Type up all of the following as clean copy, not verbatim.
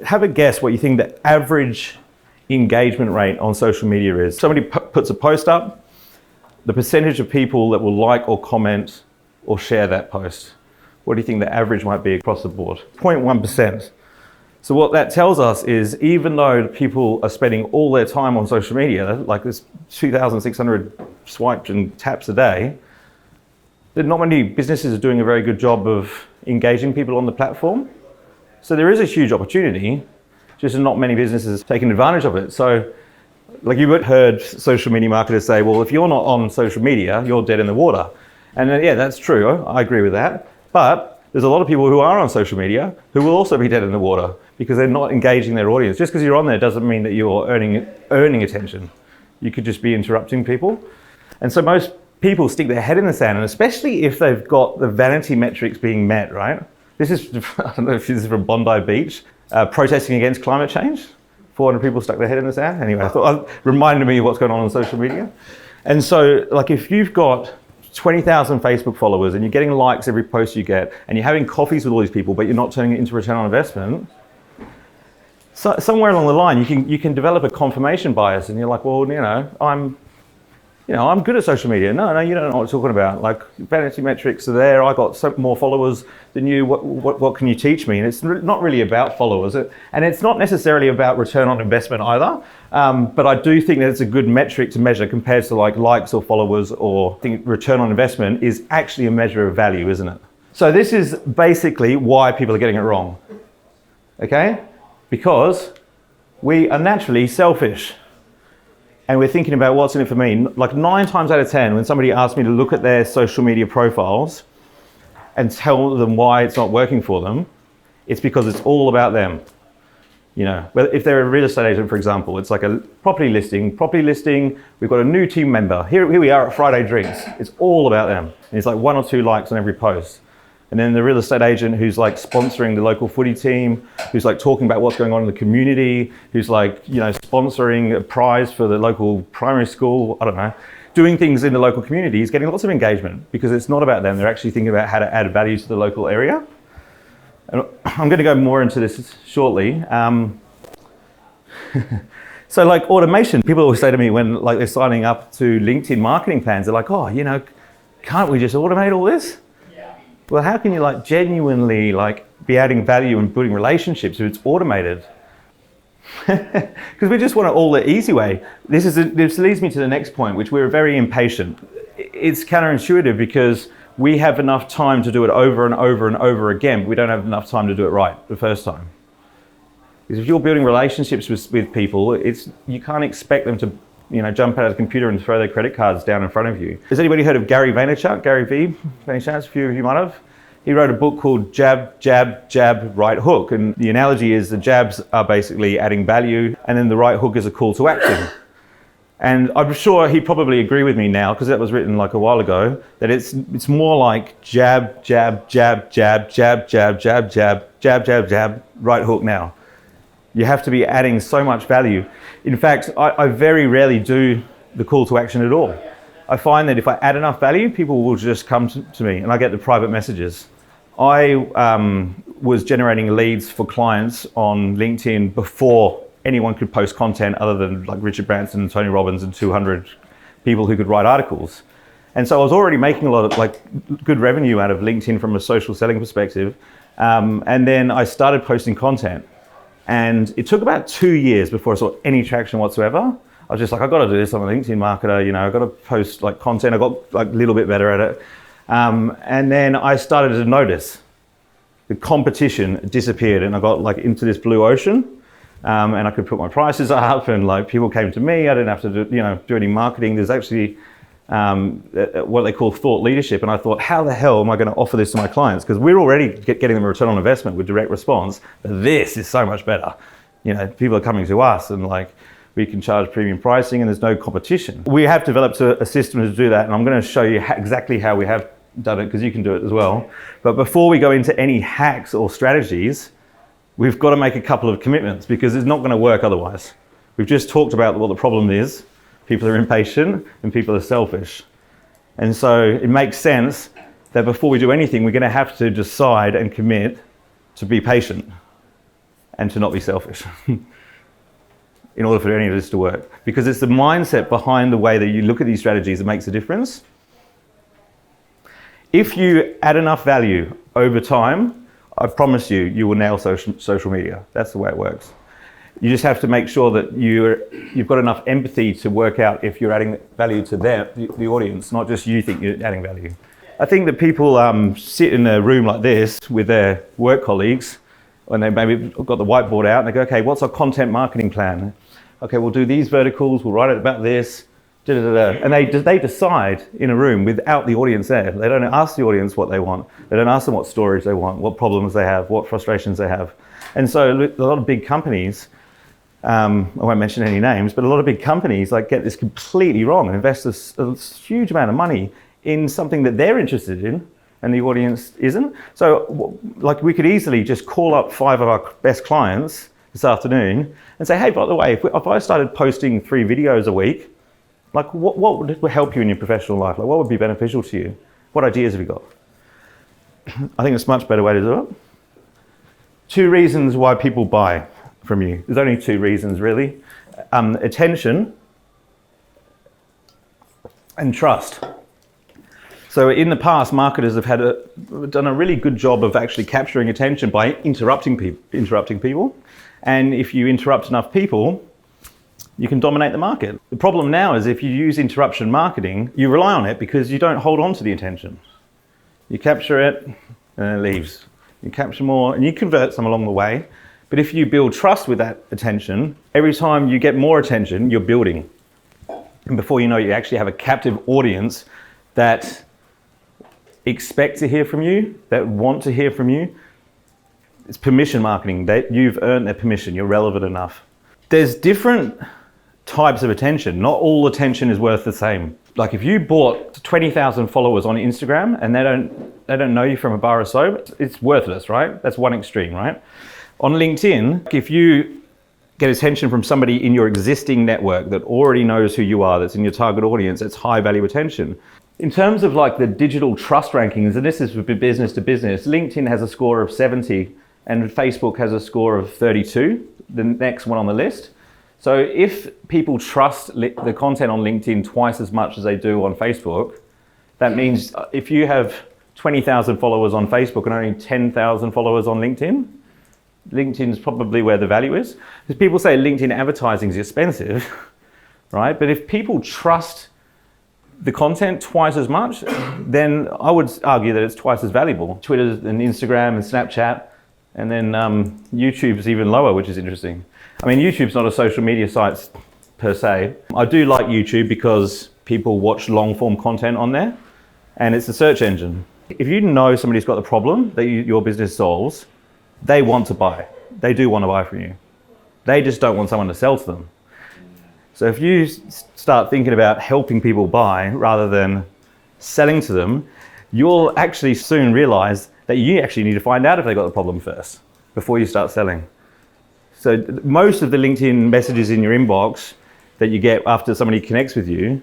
have a guess what you think the average engagement rate on social media is. Somebody puts a post up, the percentage of people that will like or comment or share that post. What do you think the average might be across the board? 0.1%. So what that tells us is even though people are spending all their time on social media, like there's 2,600 swipes and taps a day, that not many businesses are doing a very good job of engaging people on the platform. So there is a huge opportunity, just not many businesses taking advantage of it. So like you heard social media marketers say, well, if you're not on social media, you're dead in the water. And yeah, that's true. I agree with that. But there's a lot of people who are on social media who will also be dead in the water because they're not engaging their audience. Just because you're on there doesn't mean that you're earning attention. You could just be interrupting people. And so most people stick their head in the sand, and especially if they've got the vanity metrics being met, right? This is, I don't know if this is from Bondi Beach, protesting against climate change. 400 people stuck their head in the sand. Anyway, I thought, reminded me of what's going on social media. And so like if you've got 20,000 Facebook followers and you're getting likes every post you get and you're having coffees with all these people, but you're not turning it into return on investment, so somewhere along the line you can develop a confirmation bias and you're like, well, I'm good at social media. No, you don't know what I'm talking about. Like vanity metrics are there. I got so more followers than you. What can you teach me? And it's not really about followers, and it's not necessarily about return on investment either. But I do think that it's a good metric to measure compared to like likes or followers, or I think return on investment is actually a measure of value, isn't it? So this is basically why people are getting it wrong. Okay, because we are naturally selfish. And we're thinking about what's in it for me. Like 9 times out of 10, when somebody asks me to look at their social media profiles and tell them why it's not working for them, it's because it's all about them. You know, if they're a real estate agent, for example, it's like a property listing, we've got a new team member. Here we are at Friday Drinks. It's all about them. And it's like 1 or 2 likes on every post. And then the real estate agent who's like sponsoring the local footy team, who's like talking about what's going on in the community, who's like, sponsoring a prize for the local primary school, I don't know, doing things in the local community is getting lots of engagement because it's not about them. They're actually thinking about how to add value to the local area. And I'm going to go more into this shortly. So like automation, people always say to me when like they're signing up to LinkedIn marketing plans, they're like, oh, can't we just automate all this? Well, how can you like genuinely like be adding value and building relationships if it's automated? Because we just want it all the easy way. This leads me to the next point, which we're very impatient. It's counterintuitive because we have enough time to do it over and over and over again, but we don't have enough time to do it right the first time. Because if you're building relationships with people, you can't expect them to jump out of the computer and throw their credit cards down in front of you. Has anybody heard of Gary Vaynerchuk, Gary V? By any chance? A few of you might have. He wrote a book called Jab, Jab, Jab, Right Hook. And the analogy is the jabs are basically adding value, and then the right hook is a call to action. And I'm sure he'd probably agree with me now, because that was written like a while ago, that it's more like jab, jab, jab, jab, jab, jab, jab, jab, jab, jab, jab, right hook now. You have to be adding so much value. In fact, I very rarely do the call to action at all. I find that if I add enough value, people will just come to me and I get the private messages. I was generating leads for clients on LinkedIn before anyone could post content other than like Richard Branson and Tony Robbins and 200 people who could write articles. And so I was already making a lot of like good revenue out of LinkedIn from a social selling perspective. And then I started posting content. And it took about 2 years before I saw any traction whatsoever. I was just like, I've got to do this. I'm a LinkedIn marketer, I've got to post like content. I got like a little bit better at it. And then I started to notice the competition disappeared and I got like into this blue ocean. And I could put my prices up and like people came to me. I didn't have to do any marketing. There's actually what they call thought leadership. And I thought, how the hell am I going to offer this to my clients? Because we're already getting them a return on investment with direct response. But this is so much better. People are coming to us and like we can charge premium pricing and there's no competition. We have developed a system to do that. And I'm going to show you exactly how we have done it because you can do it as well. But before we go into any hacks or strategies, we've got to make a couple of commitments because it's not going to work otherwise. We've just talked about what the problem is. People are impatient and people are selfish. And so it makes sense that before we do anything, we're going to have to decide and commit to be patient. and to not be selfish in order for any of this to work. Because it's the mindset behind the way that you look at these strategies that makes a difference. If you add enough value over time, I promise you, you will nail social media. That's the way it works. You just have to make sure that you've got enough empathy to work out if you're adding value to the audience, not just you think you're adding value. I think that people sit in a room like this with their work colleagues, and they maybe got the whiteboard out, and they go, okay, what's our content marketing plan? Okay, we'll do these verticals, we'll write it about this, da, da, da, da. And they decide in a room without the audience there. They don't ask the audience what they want. They don't ask them what stories they want, what problems they have, what frustrations they have. And so a lot of big companies, I won't mention any names, but a lot of big companies get this completely wrong and invest a huge amount of money in something that they're interested in and the audience isn't. So we could easily just call up 5 of our best clients this afternoon and say, hey, by the way, if I started posting 3 videos a week, what would help you in your professional life? What would be beneficial to you? What ideas have you got? I think it's a much better way to do it. 2 reasons why people buy from you. There's only 2 reasons really. Attention and trust. So in the past, marketers have done a really good job of actually capturing attention by interrupting people. And if you interrupt enough people, you can dominate the market. The problem now is if you use interruption marketing, you rely on it because you don't hold on to the attention. You capture it and it leaves. You capture more and you convert some along the way. But if you build trust with that attention, every time you get more attention, you're building. And before you know it, you actually have a captive audience that expect to hear from you, that want to hear from you. It's permission marketing. You've earned their permission. You're relevant enough. There's different types of attention. Not all attention is worth the same. Like if you bought 20,000 followers on Instagram and they don't know you from a bar of soap, it's worthless, right? That's one extreme, right? On LinkedIn, if you get attention from somebody in your existing network that already knows who you are, that's in your target audience, it's high value attention. In terms of the digital trust rankings, and this is business to business, LinkedIn has a score of 70 and Facebook has a score of 32, the next one on the list. So if people trust the content on LinkedIn twice as much as they do on Facebook, that means if you have 20,000 followers on Facebook and only 10,000 followers on LinkedIn, LinkedIn is probably where the value is. Because people say LinkedIn advertising is expensive, right? But if people trust the content twice as much, then I would argue that it's twice as valuable. Twitter and Instagram and Snapchat, and then YouTube's even lower, which is interesting. I mean, YouTube's not a social media site per se. I do like YouTube because people watch long form content on there, and it's a search engine. If you know somebody's got the problem that your business solves, they want to buy. They do want to buy from you. They just don't want someone to sell to them. So if you start thinking about helping people buy rather than selling to them, you'll actually soon realize that you actually need to find out if they've got the problem first before you start selling. So most of the LinkedIn messages in your inbox that you get after somebody connects with you,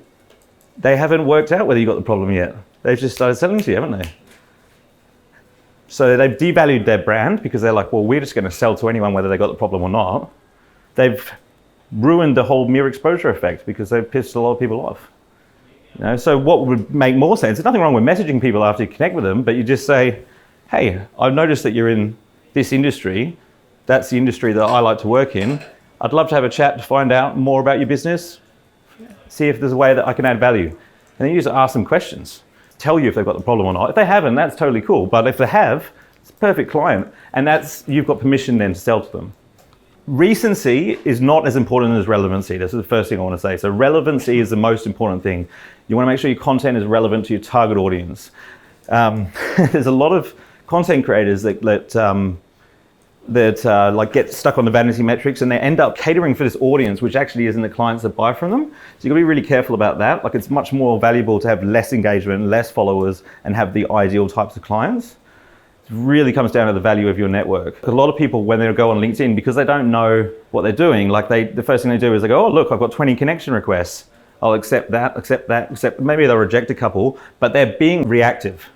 they haven't worked out whether you got the problem yet. They've just started selling to you, haven't they? So they've devalued their brand because they're like, well, we're just going to sell to anyone whether they got the problem or not. They've ruined the whole mere exposure effect because they've pissed a lot of people off. So what would make more sense? There's nothing wrong with messaging people after you connect with them, but you just say, hey, I've noticed that you're in this industry. That's the industry that I like to work in. I'd love to have a chat to find out more about your business, see if there's a way that I can add value. And then you just ask them questions, tell you if they've got the problem or not. If they haven't, that's totally cool. But if they have, it's a perfect client. And you've got permission then to sell to them. Recency is not as important as relevancy. This is the first thing I want to say. So relevancy is the most important thing. You want to make sure your content is relevant to your target audience. There's a lot of content creators that get stuck on the vanity metrics and they end up catering for this audience, which actually isn't the clients that buy from them. So you've got to be really careful about that. It's much more valuable to have less engagement, less followers, and have the ideal types of clients. It really comes down to the value of your network. A lot of people, when they go on LinkedIn, because they don't know what they're doing, the first thing they do is they go, oh, look, I've got 20 connection requests. I'll accept that. Maybe they'll reject a couple, but they're being reactive.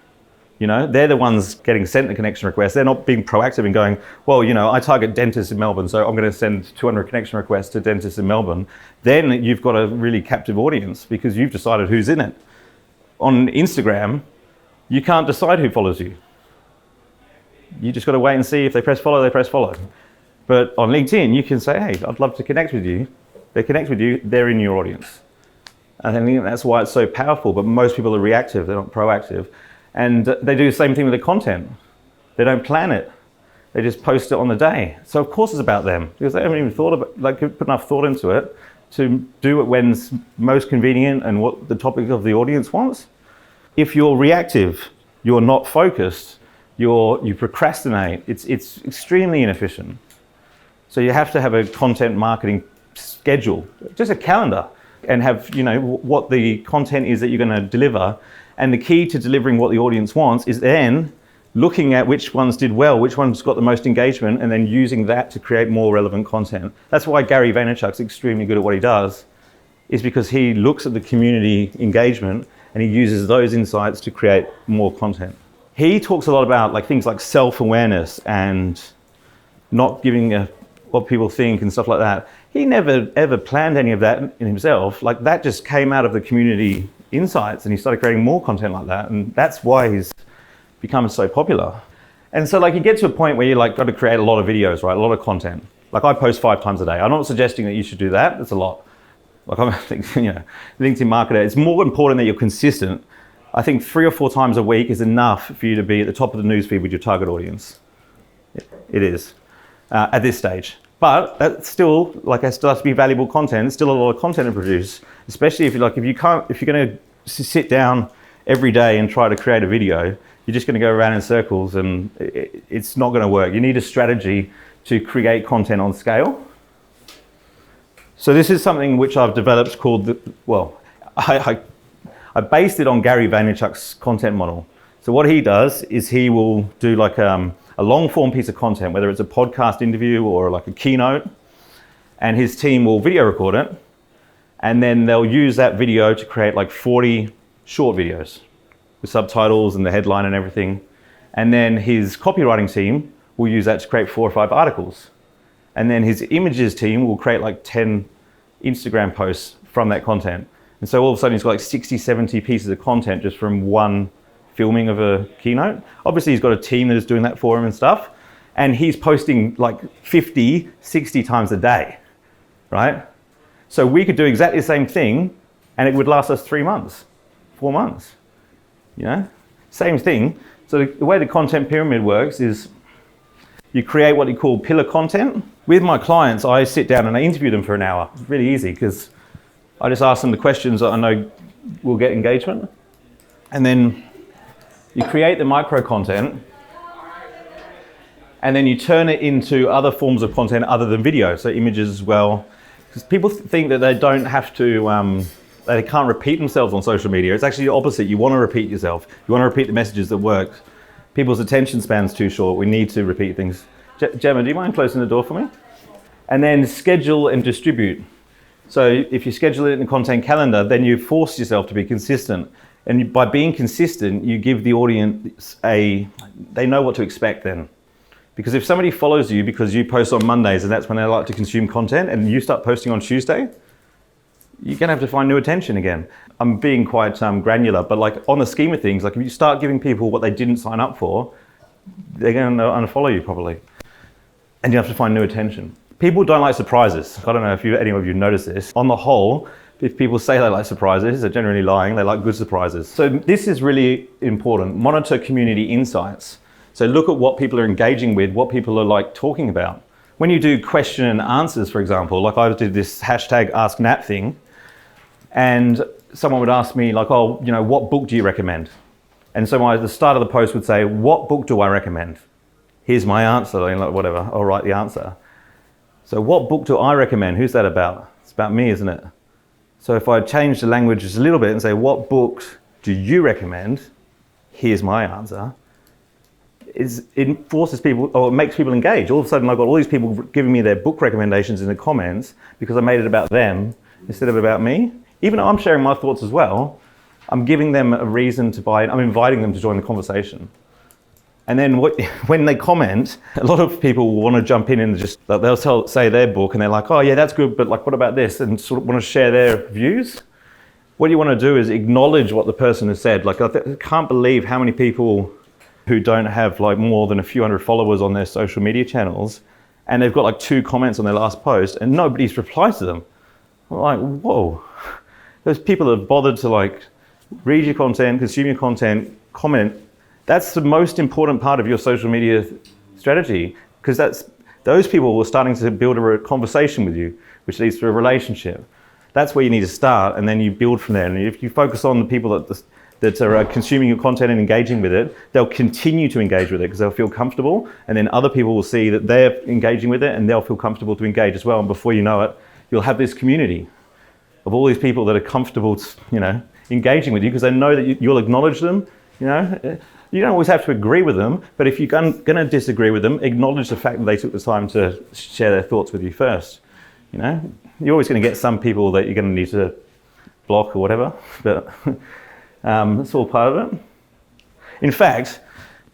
You know, they're the ones getting sent the connection requests. They're not being proactive and going, well, you know, I target dentists in Melbourne, so I'm going to send 200 connection requests to dentists in Melbourne. Then you've got a really captive audience because you've decided who's in it. On Instagram, you can't decide who follows you. You just got to wait and see if they press follow, they press follow. But on LinkedIn, you can say, hey, I'd love to connect with you. They connect with you, they're in your audience. And I think that's why it's so powerful, but most people are reactive, they're not proactive. And they do the same thing with the content. They don't plan it. They just post it on the day. So of course it's about them because they haven't even thought about, like, put enough thought into it to do it when's most convenient and what the topic of the audience wants. If you're reactive, you're not focused, you procrastinate, it's extremely inefficient. So you have to have a content marketing schedule, just a calendar, and have, you know, what the content is that you're going to deliver. And the key to delivering what the audience wants is then looking at which ones did well, which ones got the most engagement, and then using that to create more relevant content. That's why Gary Vaynerchuk's extremely good at what he does, is because he looks at the community engagement and he uses those insights to create more content. He talks a lot about like things like self-awareness and not giving what people think and stuff like that. He never ever planned any of that in himself. Like that just came out of the community insights and he started creating more content like that, and that's why he's become so popular. And so like you get to a point where you like got to create a lot of videos, right? A lot of content. Like I post 5 times a day. I'm not suggesting that you should do that. That's a lot. Like I think, you know, LinkedIn marketer, it's more important that you're consistent. I think 3 or 4 times a week is enough for you to be at the top of the newsfeed with your target audience. It is at this stage. But that's still, like, it still has to be valuable content. It's still a lot of content to produce, especially if you're going to sit down every day and try to create a video, you're just going to go around in circles and it's not going to work. You need a strategy to create content on scale. So this is something which I've developed called, I based it on Gary Vaynerchuk's content model. So what he does is he will do like a long form piece of content, whether it's a podcast interview or like a keynote, and his team will video record it, and then they'll use that video to create like 40 short videos with subtitles and the headline and everything. And then his copywriting team will use that to create 4 or 5 articles. And then his images team will create like 10 Instagram posts from that content. And so all of a sudden he's got like 60, 70 pieces of content just from one filming of a keynote. Obviously he's got a team that is doing that for him and stuff. And he's posting like 50, 60 times a day, right? So we could do exactly the same thing and it would last us 3 months, 4 months, you know? Same thing. So the way the content pyramid works is you create what you call pillar content. With my clients, I sit down and I interview them for an hour. It's really easy because I just ask them the questions that I know will get engagement. And then you create the micro content and then you turn it into other forms of content other than video, so images as well. Because people think that they don't have to, they can't repeat themselves on social media. It's actually the opposite. You want to repeat yourself. You want to repeat the messages that work. People's attention span's too short. We need to repeat things. Gemma, do you mind closing the door for me? And then schedule and distribute. So if you schedule it in the content calendar, then you force yourself to be consistent. And by being consistent, you give the audience they know what to expect then. Because if somebody follows you because you post on Mondays and that's when they like to consume content, and you start posting on Tuesday, you're gonna have to find new attention again. I'm being quite granular, but like on the scheme of things, like if you start giving people what they didn't sign up for, they're gonna unfollow you probably. And you have to find new attention. People don't like surprises. I don't know if any of you noticed this. On the whole, if people say they like surprises, they're generally lying. They like good surprises. So this is really important. Monitor community insights. So look at what people are engaging with, what people are like talking about. When you do question and answers, for example, like I did this hashtag Ask Nat thing, and someone would ask me like, oh, you know, what book do you recommend? And so at the start of the post would say, what book do I recommend? Here's my answer, and like, whatever, I'll write the answer. So what book do I recommend? Who's that about? It's about me, isn't it? So if I change the language just a little bit and say, what books do you recommend? Here's my answer. It forces people, or it makes people engage. All of a sudden I've got all these people giving me their book recommendations in the comments because I made it about them instead of about me. Even though I'm sharing my thoughts as well, I'm giving them a reason to buy it. I'm inviting them to join the conversation. And then when they comment, a lot of people want to jump in and just, they'll say their book and they're like, oh yeah, that's good, but like, what about this? And sort of want to share their views. What you want to do is acknowledge what the person has said. Like, I can't believe how many people who don't have like more than a few hundred followers on their social media channels, and they've got like 2 comments on their last post and nobody's replied to them. I'm like, whoa. Those people that have bothered to like read your content, consume your content, comment. That's the most important part of your social media strategy, because those people were starting to build a conversation with you, which leads to a relationship. That's where you need to start, and then you build from there. And if you focus on the people that are consuming your content and engaging with it, they'll continue to engage with it because they'll feel comfortable, and then other people will see that they're engaging with it and they'll feel comfortable to engage as well. And before you know it, you'll have this community of all these people that are comfortable, engaging with you because they know that you'll acknowledge them. You don't always have to agree with them, but if you're going to disagree with them, acknowledge the fact that they took the time to share their thoughts with you first. You're always going to get some people that you're going to need to block or whatever, but that's all part of it. In fact,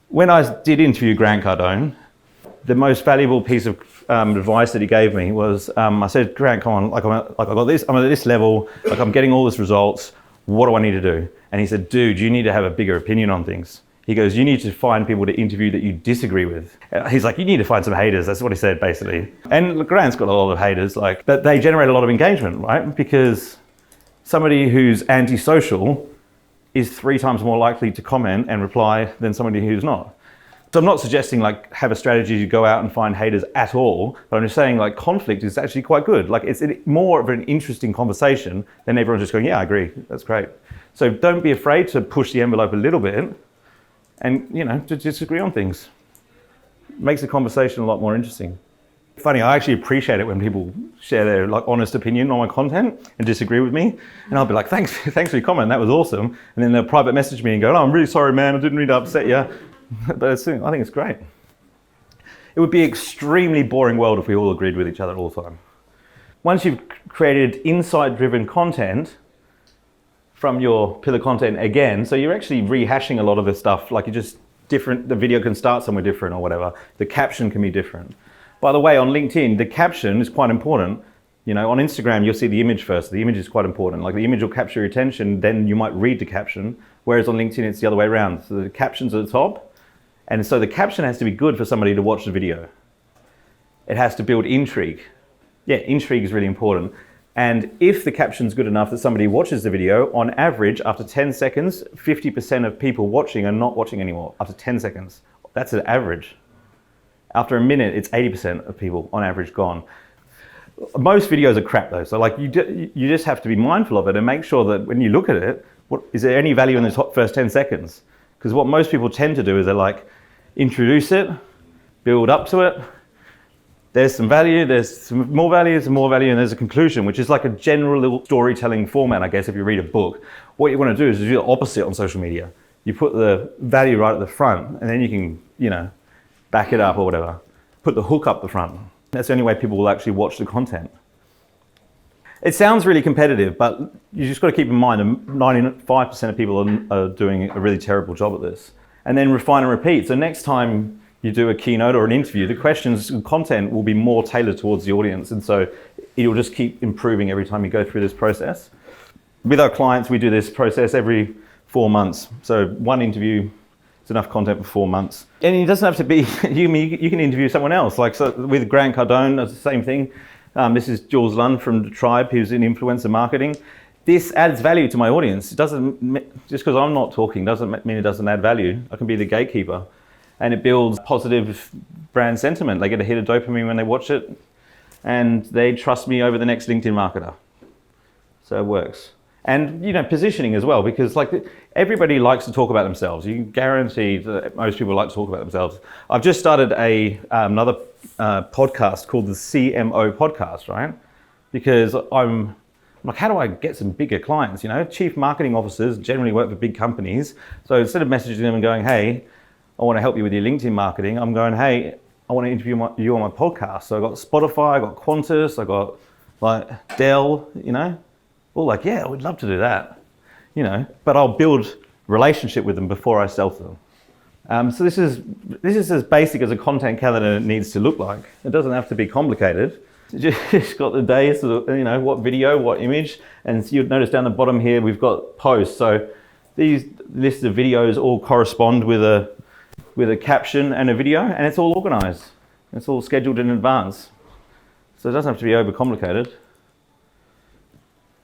when I did interview Grant Cardone, the most valuable piece of advice that he gave me was, I said, Grant, come on, like I got this, I'm at this level, like I'm getting all these results. What do I need to do? And he said, dude, you need to have a bigger opinion on things. He goes, you need to find people to interview that you disagree with. He's like, you need to find some haters. That's what he said, basically. And Grant's got a lot of haters, but they generate a lot of engagement, right? Because somebody who's antisocial is 3 times more likely to comment and reply than somebody who's not. So I'm not suggesting like have a strategy to go out and find haters at all, but I'm just saying like conflict is actually quite good. Like it's more of an interesting conversation than everyone's just going, yeah, I agree, that's great. So don't be afraid to push the envelope a little bit and, to disagree on things. It makes the conversation a lot more interesting. Funny, I actually appreciate it when people share their like honest opinion on my content and disagree with me. And I'll be like, thanks for your comment, that was awesome. And then they'll private message me and go, oh, I'm really sorry, man, I didn't mean to upset you. But I think it's great. It would be an extremely boring world if we all agreed with each other all the time. Once you've created insight-driven content from your pillar content again, so you're actually rehashing a lot of the stuff, like you're just different, the video can start somewhere different or whatever, the caption can be different. By the way, on LinkedIn, the caption is quite important. On Instagram, you'll see the image first. The image is quite important. Like the image will capture your attention, then you might read the caption, whereas on LinkedIn, it's the other way around. So the caption's at the top, and so the caption has to be good for somebody to watch the video. It has to build intrigue. Yeah, intrigue is really important. And if the caption's good enough that somebody watches the video, on average, after 10 seconds, 50% of people watching are not watching anymore, after 10 seconds. That's an average. After a minute, it's 80% of people, on average, gone. Most videos are crap though, so like you just have to be mindful of it and make sure that when you look at it, is there any value in the first 10 seconds? Because what most people tend to do is they like introduce it, build up to it, there's some value, there's some more value, and there's a conclusion, which is like a general little storytelling format, I guess, if you read a book. What you want to do is do the opposite on social media. You put the value right at the front, and then you can, back it up or whatever. Put the hook up the front. That's the only way people will actually watch the content. It sounds really competitive, but you just got to keep in mind that 95% of people are doing a really terrible job at this. And then refine and repeat. So next time you do a keynote or an interview, the questions and content will be more tailored towards the audience. And so it'll just keep improving every time you go through this process. With our clients, we do this process every 4 months. So one interview, it's enough content for 4 months. And it doesn't have to be, you can interview someone else. Like so with Grant Cardone, it's the same thing. This is Jules Lund from the Tribe, who's in influencer marketing. This adds value to my audience. It doesn't, just because I'm not talking doesn't mean it doesn't add value. I can be the gatekeeper. And it builds positive brand sentiment. They get a hit of dopamine when they watch it, and they trust me over the next LinkedIn marketer. So it works. And positioning as well, because like everybody likes to talk about themselves. You can guarantee that most people like to talk about themselves. I've just started another podcast called the CMO podcast, right? Because I'm like, how do I get some bigger clients? Chief marketing officers generally work for big companies. So instead of messaging them and going, hey, I want to help you with your LinkedIn marketing, I'm going, hey, I want to interview you on my podcast. So I got Spotify, I got Qantas, I got like Dell, all like, yeah, we'd love to do that. but I'll build relationship with them before I sell to them. So this is as basic as a content calendar needs to look like. It doesn't have to be complicated. Just got the days, what video, what image, and you'll notice down the bottom here we've got posts. So these lists of videos all correspond with a caption and a video, and it's all organized. It's all scheduled in advance. So it doesn't have to be overcomplicated.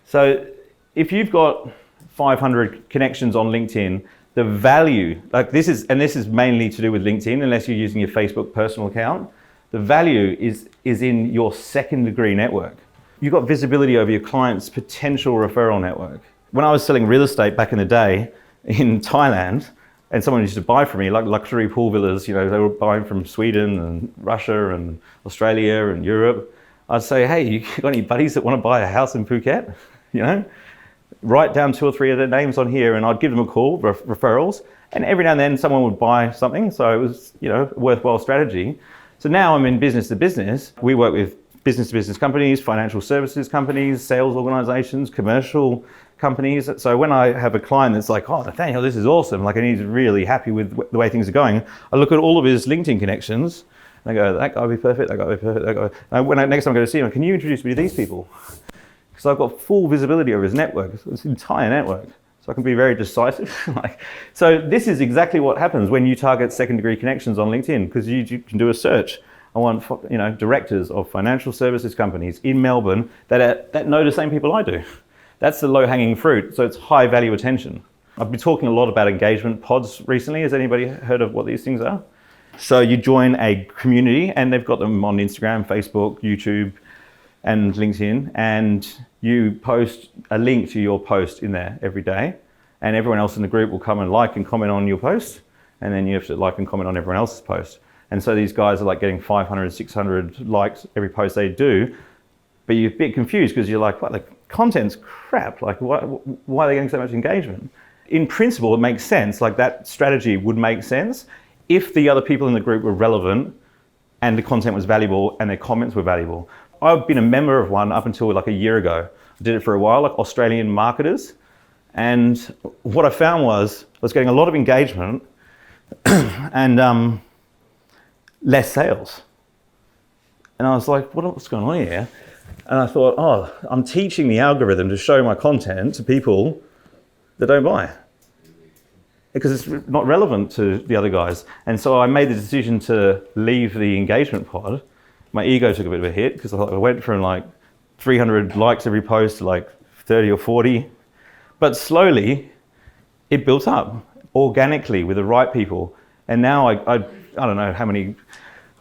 So if you've got 500 connections on LinkedIn, the value, this is mainly to do with LinkedIn, unless you're using your Facebook personal account, the value is in your second degree network. You've got visibility over your client's potential referral network. When I was selling real estate back in the day in Thailand, and someone used to buy from me, like luxury pool villas, they were buying from Sweden and Russia and Australia and Europe. I'd say, hey, you got any buddies that want to buy a house in Phuket? Write down 2 or 3 of their names on here, and I'd give them a call, referrals, and every now and then someone would buy something, so it was, a worthwhile strategy. So now I'm in business to business. We work with business to business companies, financial services companies, sales organizations, commercial companies. So when I have a client that's like, oh, Nathaniel, this is awesome, and he's really happy with the way things are going, I look at all of his LinkedIn connections, and I go, that guy would be perfect, that guy would be perfect, that guy. And next time I go to see him, can you introduce me to these people? Because I've got full visibility over his network, his entire network. So I can be very decisive. So this is exactly what happens when you target second degree connections on LinkedIn, because you can do a search. I want directors of financial services companies in Melbourne that know the same people I do. That's the low hanging fruit. So it's high value attention. I've been talking a lot about engagement pods recently. Has anybody heard of what these things are? So you join a community, and they've got them on Instagram, Facebook, YouTube, and LinkedIn, and you post a link to your post in there every day, and everyone else in the group will come and like and comment on your post, and then you have to like and comment on everyone else's post. And so these guys are getting 500, 600 likes every post they do, but you're a bit confused because you're like, what, the content's crap, why are they getting so much engagement? In principle, it makes sense, that strategy would make sense if the other people in the group were relevant and the content was valuable and their comments were valuable. I've been a member of one up until a year ago. I did it for a while, Australian marketers. And what I found was I was getting a lot of engagement and less sales. And I was like, what's going on here? And I thought, I'm teaching the algorithm to show my content to people that don't buy, because it's not relevant to the other guys. And so I made the decision to leave the engagement pod. My ego took a bit of a hit because I went from 300 likes every post to 30 or 40. But slowly it built up organically with the right people. And now I don't know how many,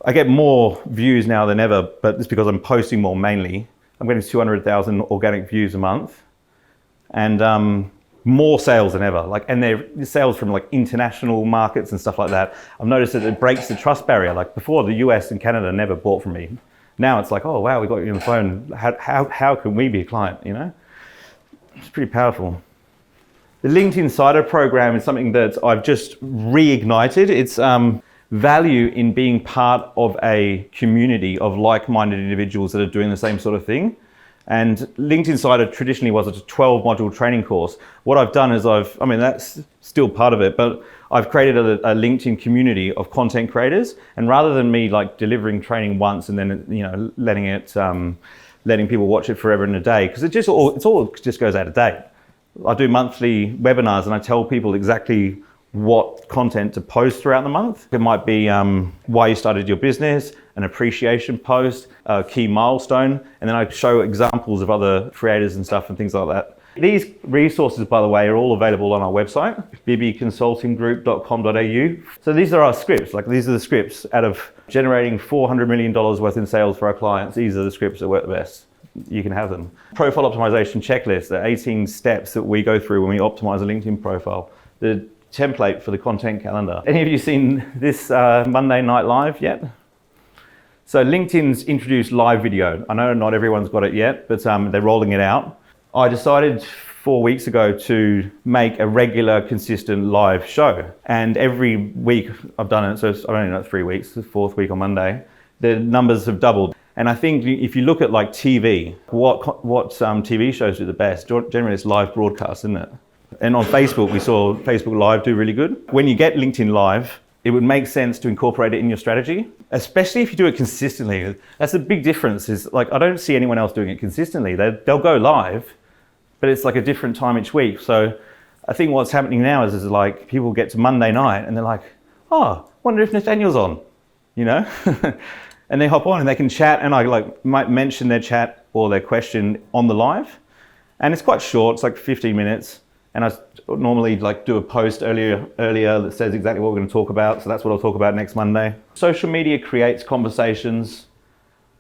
I get more views now than ever, but it's because I'm posting more mainly. I'm getting 200,000 organic views a month, and more sales than ever. And they're sales from international markets and stuff like that. I've noticed that it breaks the trust barrier. Before, the US and Canada never bought from me. Now it's oh wow, we got you on the phone. How can we be a client? It's pretty powerful. The LinkedIn Insider program is something that I've just reignited. It's value in being part of a community of like-minded individuals that are doing the same sort of thing. And LinkedIn Insider traditionally was a 12-module training course. What I've done is that's still part of it, but I've created a LinkedIn community of content creators. And rather than me delivering training once and then letting people watch it forever in a day, because it all just goes out of date. I do monthly webinars and I tell people exactly what content to post throughout the month. It might be why you started your business, an appreciation post, a key milestone, and then I show examples of other creators and stuff and things like that. These resources, by the way, are all available on our website, bibbyconsultinggroup.com.au. So these are our scripts. These are the scripts out of generating $400 million worth in sales for our clients. These are the scripts that work the best. You can have them. Profile optimization checklist, the 18 steps that we go through when we optimize a LinkedIn profile. The template for the content calendar. Any of you seen this Monday Night Live yet? So LinkedIn's introduced live video. I know not everyone's got it yet, but they're rolling it out. I decided 4 weeks ago to make a regular, consistent live show. And every week I've done it, so it's only not 3 weeks, the 4th week on Monday, the numbers have doubled. And I think if you look at TV, what TV shows do the best? Generally it's live broadcast, isn't it? And on Facebook, we saw Facebook Live do really good. When you get LinkedIn Live, it would make sense to incorporate it in your strategy, especially if you do it consistently. That's the big difference is like, I don't see anyone else doing it consistently. They'll go live, but it's like a different time each week. So I think what's happening now is like people get to Monday night and they're like, oh, wonder if Nathaniel's on, you know? And they hop on and they can chat, and I like might mention their chat or their question on the live. And it's quite short, it's like 15 minutes. And I normally like do a post earlier that says exactly what we're going to talk about. So that's what I'll talk about next Monday. Social media creates conversations.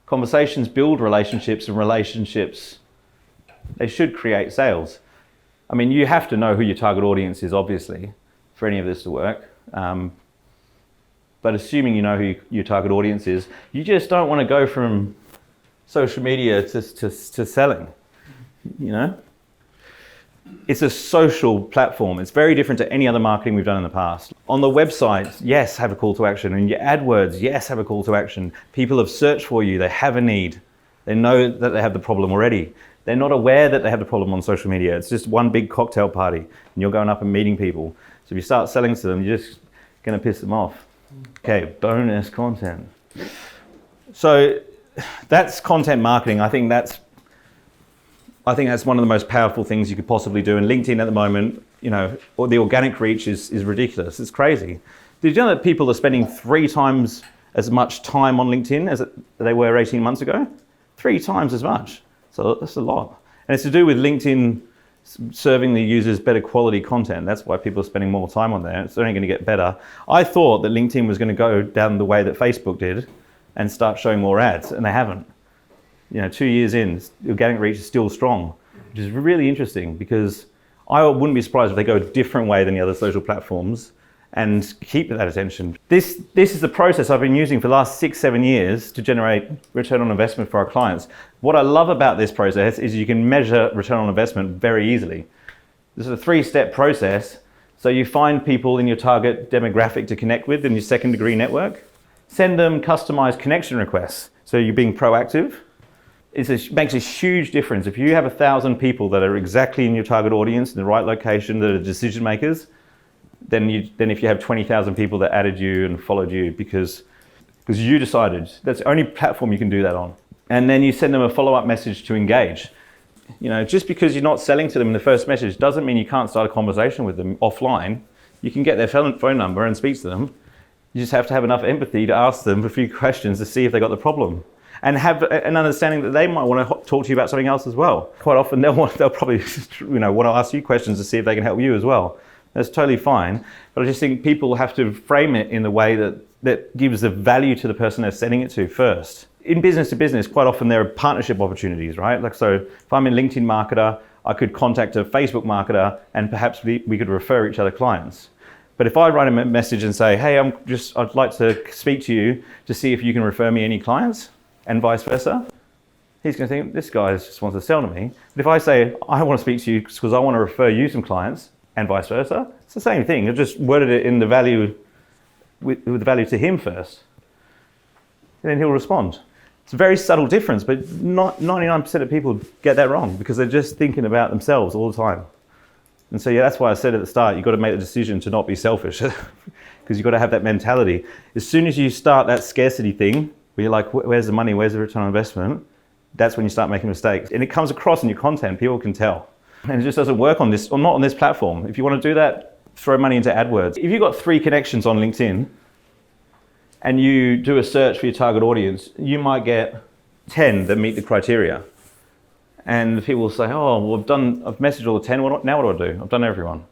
Conversations build relationships, and relationships, they should create sales. I mean, you have to know who your target audience is, obviously, for any of this to work. But assuming you know who your target audience is, you just don't want to go from social media to selling, you know? It's a social platform. It's very different to any other marketing we've done in the past. On the website, yes, have a call to action. And your AdWords, yes, have a call to action. People have searched for you. They have a need. They know that they have the problem already. They're not aware that they have the problem on social media. It's just one big cocktail party, and you're going up and meeting people. So if you start selling to them, you're just going to piss them off. Okay, bonus content. So that's content marketing. I think that's one of the most powerful things you could possibly do. And LinkedIn at the moment, you know, or the organic reach is ridiculous. It's crazy. Did you know that people are spending 3 times as much time on LinkedIn as they were 18 months ago? 3 times as much. So that's a lot. And it's to do with LinkedIn serving the users better quality content. That's why people are spending more time on there. It's only going to get better. I thought that LinkedIn was going to go down the way that Facebook did and start showing more ads, and they haven't. You know, 2 years in, the organic reach is still strong, which is really interesting, because I wouldn't be surprised if they go a different way than the other social platforms and keep that attention. This is the process I've been using for the last 6-7 years to generate return on investment for our clients. What I love about this process is you can measure return on investment very easily. This is a 3-step process. So you find people in your target demographic to connect with in your second degree network. Send them customized connection requests. So you're being proactive. It makes a huge difference. If you have 1,000 people that are exactly in your target audience, in the right location, that are decision makers, then if you have 20,000 people that added you and followed you because you decided, that's the only platform you can do that on. And then you send them a follow-up message to engage. You know, just because you're not selling to them in the first message doesn't mean you can't start a conversation with them offline. You can get their phone number and speak to them. You just have to have enough empathy to ask them a few questions to see if they got the problem. And have an understanding that they might want to talk to you about something else as well. Quite often they'll probably want to ask you questions to see if they can help you as well. That's totally fine. But I just think people have to frame it in the way that gives the value to the person they're sending it to first. In business to business, quite often there are partnership opportunities, right? Like, so if I'm a LinkedIn marketer, I could contact a Facebook marketer and perhaps we could refer each other clients. But if I write a message and say, hey, I'd like to speak to you to see if you can refer me any clients, and vice versa, he's going to think, this guy just wants to sell to me. But if I say, I want to speak to you because I want to refer you some clients, and vice versa, it's the same thing. I just worded it in the value, with the value to him first. And then he'll respond. It's a very subtle difference, but 99% of people get that wrong because they're just thinking about themselves all the time. And so, yeah, that's why I said at the start, you've got to make the decision to not be selfish because you've got to have that mentality. As soon as you start that scarcity thing, where you're like, where's the money, where's the return on investment? That's when you start making mistakes. And it comes across in your content, people can tell. And it just doesn't work on this, or not on this platform. If you want to do that, throw money into AdWords. If you've got 3 connections on LinkedIn and you do a search for your target audience, you might get 10 that meet the criteria. And people will say, oh, well, I've messaged all the 10, now what do I do? I've done everyone.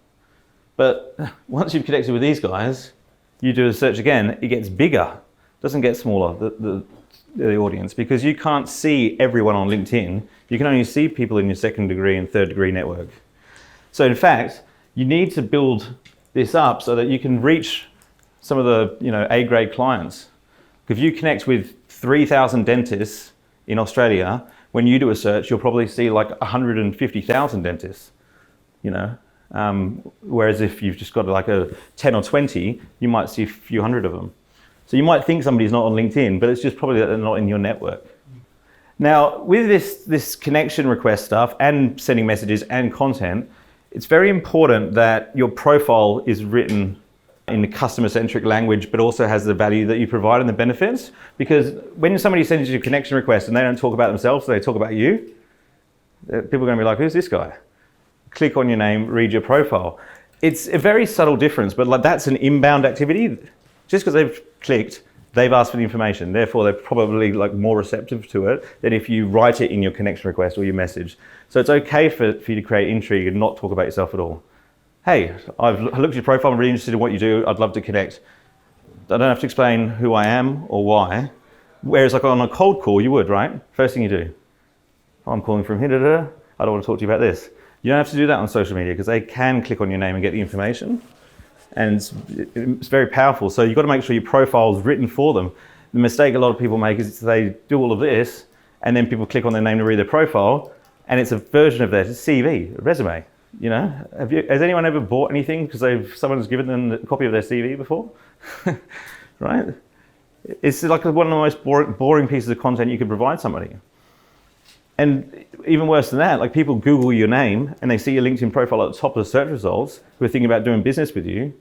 But once you've connected with these guys, you do a search again, it gets bigger. Doesn't get smaller, the audience, because you can't see everyone on LinkedIn. You can only see people in your second degree and third degree network. So in fact, you need to build this up so that you can reach some of the A-grade clients. If you connect with 3,000 dentists in Australia, when you do a search, you'll probably see like 150,000 dentists, whereas if you've just got like a 10 or 20, you might see a few hundred of them. So you might think somebody's not on LinkedIn, but it's just probably that they're not in your network. Now, with this connection request stuff and sending messages and content, It's very important that your profile is written in a customer-centric language, but also has the value that you provide and the benefits. Because when somebody sends you a connection request and they don't talk about themselves, they talk about you, people are going to be like, who's this guy? Click on your name, read your profile. It's a very subtle difference, but like that's an inbound activity. Just because they've clicked, they've asked for the information. Therefore, they're probably like more receptive to it than if you write it in your connection request or your message. So it's okay for you to create intrigue and not talk about yourself at all. Hey, I've looked at your profile, I'm really interested in what you do, I'd love to connect. I don't have to explain who I am or why. Whereas like on a cold call, you would, right? First thing you do, I'm calling from here, I don't want to talk to you about this. You don't have to do that on social media because they can click on your name and get the information. And it's very powerful. So you've got to make sure your profile is written for them. The mistake a lot of people make is they do all of this and then people click on their name to read their profile and it's a version of their CV, a resume. You know, has anyone ever bought anything because someone's given them a copy of their CV before? Right? It's like one of the most boring pieces of content you could provide somebody. And even worse than that, like people Google your name and they see your LinkedIn profile at the top of the search results who are thinking about doing business with you.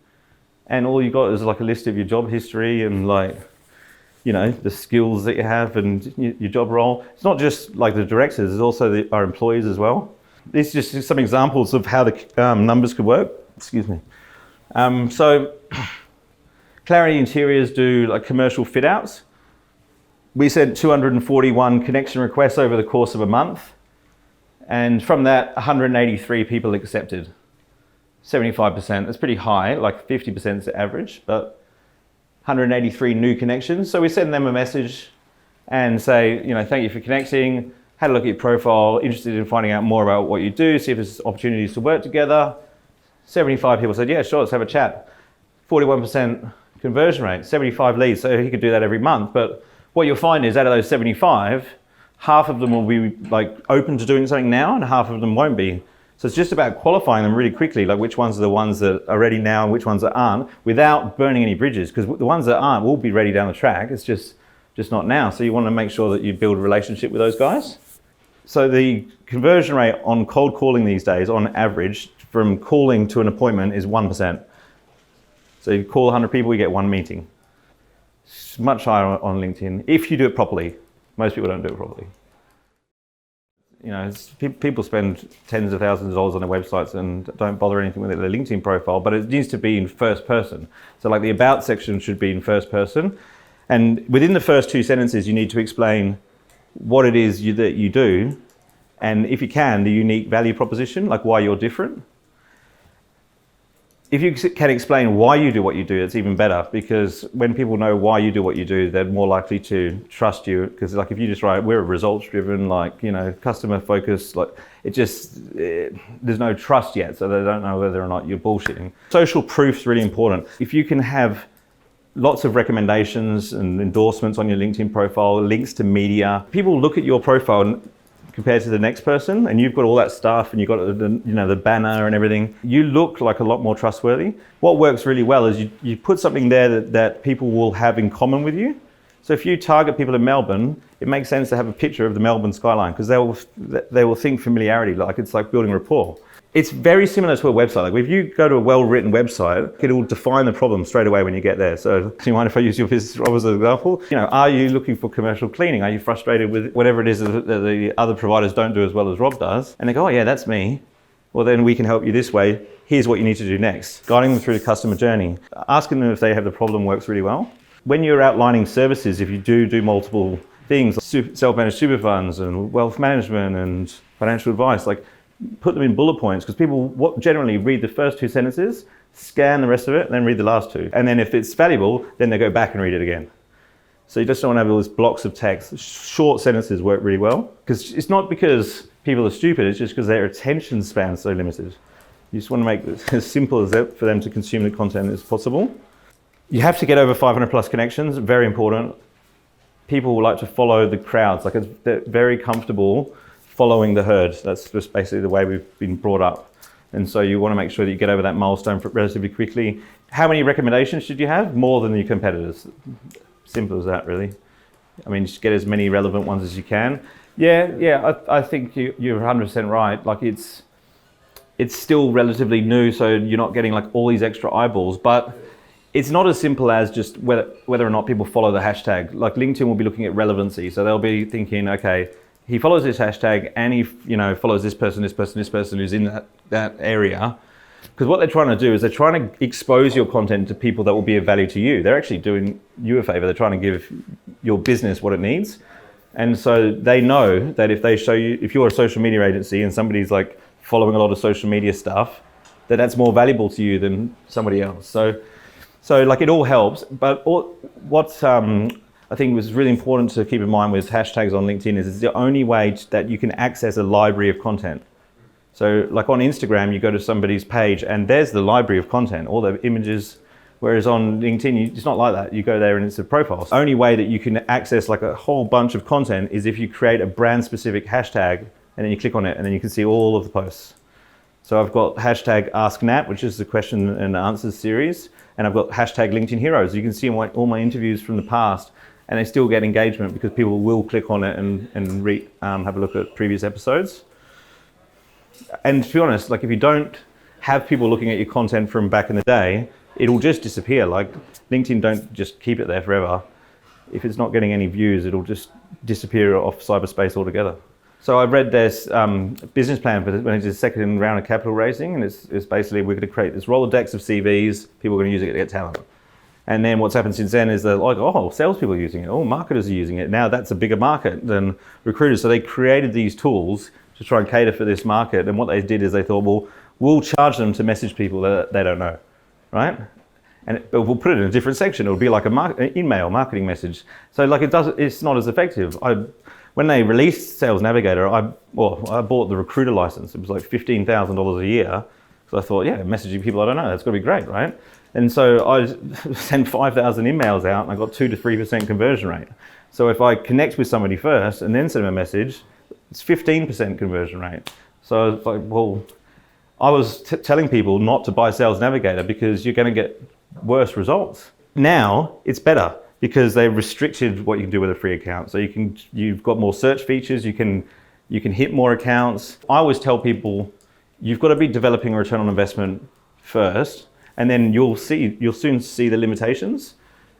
And all you got is like a list of your job history and like, you know, the skills that you have and your job role. It's not just like the directors, it's also our employees as well. These are just some examples of how the numbers could work. Excuse me. So Clarity Interiors do like commercial fit outs. We sent 241 connection requests over the course of a month. And from that, 183 people accepted. 75%, that's pretty high, like 50% is the average, but 183 new connections. So we send them a message and say, you know, thank you for connecting, had a look at your profile, interested in finding out more about what you do, see if there's opportunities to work together. 75 people said, yeah, sure, let's have a chat. 41% conversion rate, 75 leads, so he could do that every month. But what you'll find is out of those 75, half of them will be like open to doing something now and half of them won't be. So it's just about qualifying them really quickly, like which ones are the ones that are ready now and which ones that aren't, without burning any bridges, because the ones that aren't will be ready down the track. It's just not now. So you want to make sure that you build a relationship with those guys. So the conversion rate on cold calling these days, on average, from calling to an appointment is 1%. So you call 100 people, you get one meeting. It's much higher on LinkedIn, if you do it properly. Most people don't do it properly. You know, people spend tens of thousands of dollars on their websites and don't bother anything with their LinkedIn profile, but it needs to be in first person. So like the about section should be in first person. And within the first two sentences, you need to explain what it is that you do. And if you can, the unique value proposition, like why you're different. If you can explain why you do what you do, it's even better, because when people know why you do what you do, they're more likely to trust you. Because like if you just write, we're results driven, like, you know, customer focused, like there's no trust yet. So they don't know whether or not you're bullshitting. Social proof's really important. If you can have lots of recommendations and endorsements on your LinkedIn profile, links to media, people look at your profile compared to the next person, and you've got all that stuff and you've got the banner and everything, you look like a lot more trustworthy. What works really well is you put something there that people will have in common with you. So if you target people in Melbourne, it makes sense to have a picture of the Melbourne skyline, because they will think familiarity, like it's like building rapport. It's very similar to a website. Like if you go to a well-written website, it will define the problem straight away when you get there. So do you mind if I use your business as an example? You know, are you looking for commercial cleaning? Are you frustrated with whatever it is that the other providers don't do as well as Rob does? And they go, oh yeah, that's me. Well, then we can help you this way. Here's what you need to do next. Guiding them through the customer journey. Asking them if they have the problem works really well. When you're outlining services, if you do multiple things, like self-managed super funds and wealth management and financial advice, like put them in bullet points, because people generally read the first two sentences, scan the rest of it, and then read the last two. And then if it's valuable, then they go back and read it again. So you just don't want to have all these blocks of text. Short sentences work really well, because it's not because people are stupid, it's just because their attention span is so limited. You just want to make it as simple as that for them to consume the content as possible. You have to get over 500 plus connections, very important. People like to follow the crowds, like they're very comfortable following the herd. That's just basically the way we've been brought up. And so you want to make sure that you get over that milestone relatively quickly. How many recommendations should you have? More than your competitors. Simple as that, really. I mean, just get as many relevant ones as you can. Yeah, I think you're 100% right. Like it's it's still relatively new, so you're not getting like all these extra eyeballs, but it's not as simple as just whether or not people follow the hashtag. Like LinkedIn will be looking at relevancy, so they'll be thinking, okay, he follows this hashtag and he follows this person who's in that area. Because what they're trying to do is they're trying to expose your content to people that will be of value to you. They're actually doing you a favor. They're trying to give your business what it needs. And so they know that if they show you, if you're a social media agency and somebody's like following a lot of social media stuff, that's more valuable to you than somebody else. So like it all helps. But what I think was really important to keep in mind with hashtags on LinkedIn is it's the only way that you can access a library of content. So like on Instagram, you go to somebody's page and there's the library of content, all the images, whereas on LinkedIn, it's not like that. You go there and it's a profile. The only way that you can access like a whole bunch of content is if you create a brand specific hashtag and then you click on it and then you can see all of the posts. So I've got hashtag Ask Nat, which is the question and answers series. And I've got hashtag LinkedIn Heroes. You can see all my interviews from the past and they still get engagement because people will click on it and have a look at previous episodes. And to be honest, like if you don't have people looking at your content from back in the day, it'll just disappear. Like LinkedIn don't just keep it there forever. If it's not getting any views, it'll just disappear off cyberspace altogether. So I read this business plan for when it's the second round of capital raising, and it's basically we're going to create this Rolodex of CVs. People are going to use it to get talent. And then what's happened since then is that like, oh, salespeople are using it. Oh, marketers are using it. Now that's a bigger market than recruiters. So they created these tools to try and cater for this market. And what they did is they thought, well, we'll charge them to message people that they don't know, right? But we'll put it in a different section. It'll be like an email marketing message. So like it's not as effective. When they released Sales Navigator, I bought the recruiter license. It was like $15,000 a year. So I thought, yeah, messaging people I don't know, that's got to be great, right? And so I sent 5,000 emails out and I got 2 to 3% conversion rate. So if I connect with somebody first and then send them a message, it's 15% conversion rate. So I was like, well, I was telling people not to buy Sales Navigator because you're going to get worse results. Now it's better because they've restricted what you can do with a free account. So you've got more search features, you can hit more accounts. I always tell people you've got to be developing a return on investment first, and then you'll soon see the limitations,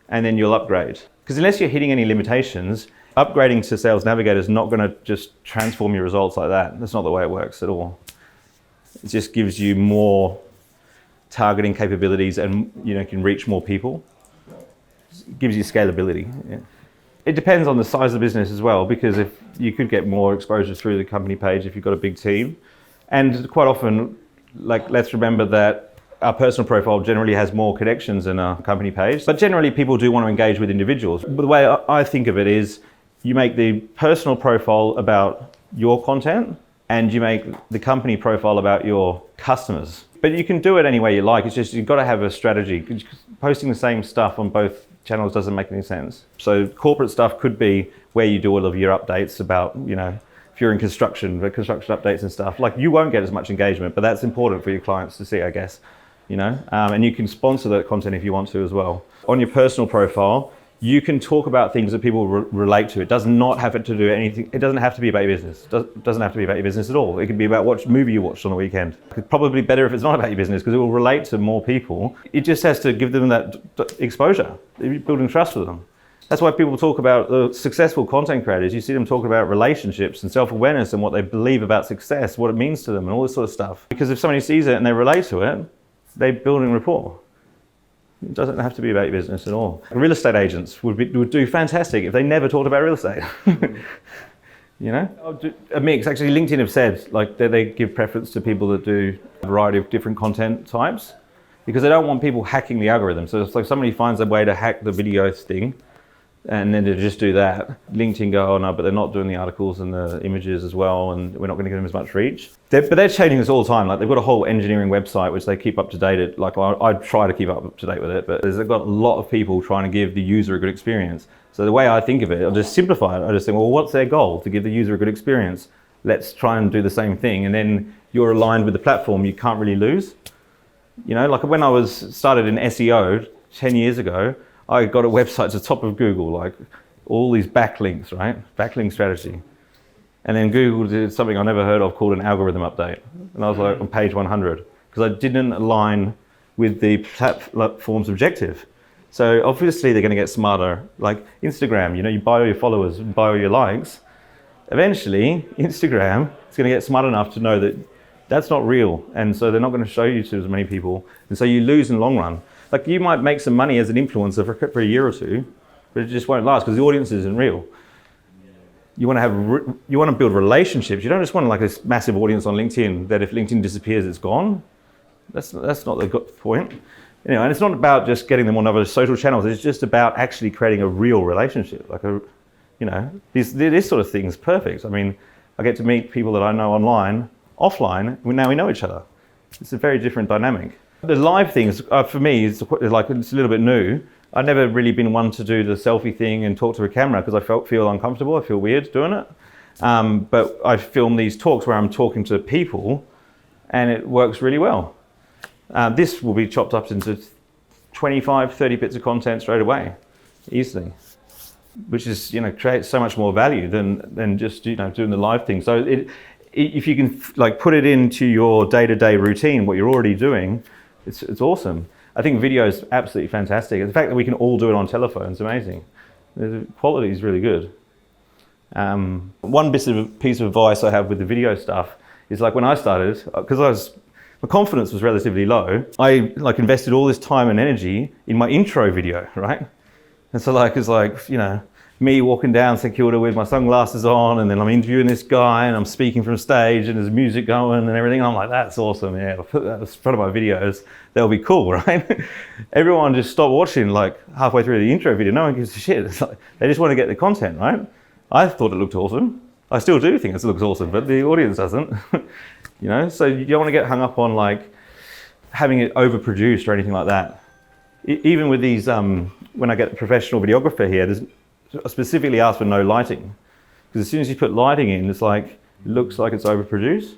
and then you'll upgrade. Because unless you're hitting any limitations, upgrading to Sales Navigator is not going to just transform your results like that. That's not the way it works at all. It just gives you more targeting capabilities and can reach more people. It gives you scalability. Yeah. It depends on the size of the business as well, because if you could get more exposure through the company page if you've got a big team. And quite often, like let's remember that our personal profile generally has more connections than our company page. But generally people do want to engage with individuals. But the way I think of it is you make the personal profile about your content and you make the company profile about your customers. But you can do it any way you like. It's just you've got to have a strategy. Posting the same stuff on both channels doesn't make any sense. So corporate stuff could be where you do all of your updates about, if you're in construction, the construction updates and stuff. Like you won't get as much engagement, but that's important for your clients to see, I guess. And you can sponsor that content if you want to as well. On your personal profile, you can talk about things that people relate to. It does not have to do anything. It doesn't have to be about your business. It doesn't have to be about your business at all. It could be about what movie you watched on the weekend. It's probably better if it's not about your business because it will relate to more people. It just has to give them that exposure. You're building trust with them. That's why people talk about the successful content creators. You see them talking about relationships and self-awareness and what they believe about success, what it means to them and all this sort of stuff. Because if somebody sees it and they relate to it, they're building rapport. It doesn't have to be about your business at all. Real estate agents would do fantastic if they never talked about real estate. A mix. Actually, LinkedIn have said like they give preference to people that do a variety of different content types because they don't want people hacking the algorithm. So it's like somebody finds a way to hack the video thing and then to just do that. LinkedIn go, oh no, but they're not doing the articles and the images as well, and we're not going to give them as much reach. But they're changing this all the time. Like they've got a whole engineering website which they keep up to date. Like I try to keep up to date with it, but they've got a lot of people trying to give the user a good experience. So the way I think of it, I'll just simplify it. I just think, well, what's their goal? To give the user a good experience. Let's try and do the same thing, and then you're aligned with the platform. You can't really lose. Like when I started in SEO 10 years ago, I got a website to the top of Google, like all these backlinks, right? Backlink strategy. And then Google did something I never heard of called an algorithm update. And I was like on page 100 because I didn't align with the platform's objective. So obviously they're going to get smarter. Like Instagram, you buy all your followers, buy all your likes. Eventually, Instagram is going to get smart enough to know that that's not real. And so they're not going to show you to as many people. And so you lose in the long run. Like you might make some money as an influencer for a year or two, but it just won't last because the audience isn't real. You want to build relationships. You don't just want like this massive audience on LinkedIn that if LinkedIn disappears, it's gone. That's not the point. And it's not about just getting them on other social channels. It's just about actually creating a real relationship. Like this sort of thing is perfect. I mean, I get to meet people that I know online, offline. Now we know each other. It's a very different dynamic. The live things for me it's a little bit new. I've never really been one to do the selfie thing and talk to a camera because I feel uncomfortable. I feel weird doing it. But I film these talks where I'm talking to people and it works really well. This will be chopped up into 25, 30 bits of content straight away, easily, which is, creates so much more value than just, doing the live thing. So if you can put it into your day-to-day routine, what you're already doing, it's awesome. I think video is absolutely fantastic. The fact that we can all do it on telephone is amazing. The quality is really good. One piece of advice I have with the video stuff is when I started, because my confidence was relatively low, I invested all this time and energy in my intro video, right? And so it's me walking down St Kilda with my sunglasses on, and then I'm interviewing this guy and I'm speaking from stage and there's music going and everything. And I'm like, that's awesome. Yeah, I'll put that in front of my videos. That'll be cool, right? Everyone just stopped watching halfway through the intro video. No one gives a shit. It's they just want to get the content, right? I thought it looked awesome. I still do think it looks awesome, but the audience doesn't. So you don't want to get hung up on having it overproduced or anything like that. Even with these, when I get a professional videographer here, I specifically ask for no lighting. Because as soon as you put lighting in, it looks like it's overproduced.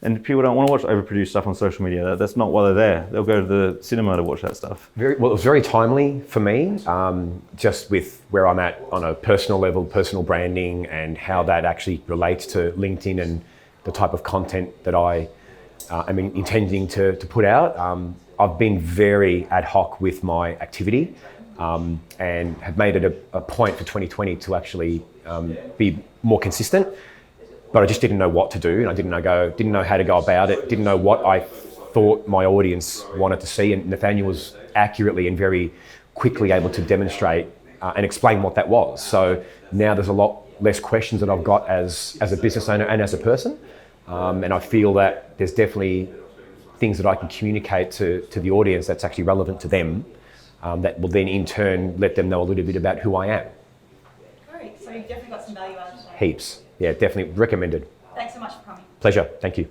And people don't want to watch overproduced stuff on social media. That's not why they're there. They'll go to the cinema to watch that stuff. It was very timely for me, just with where I'm at on a personal level, personal branding, and how that actually relates to LinkedIn and the type of content that I am intending to put out. I've been very ad hoc with my activity and have made it a point for 2020 to actually be more consistent. But I just didn't know what to do, and I didn't know how to go about it, didn't know what I thought my audience wanted to see, and Nathanial was accurately and very quickly able to demonstrate and explain what that was. So now there's a lot less questions that I've got as a business owner and as a person, and I feel that there's definitely things that I can communicate to the audience that's actually relevant to them, that will then in turn let them know a little bit about who I am. Great, so you've definitely got some value out of today. Heaps. Yeah, definitely recommended. Thanks so much for coming. Pleasure. Thank you.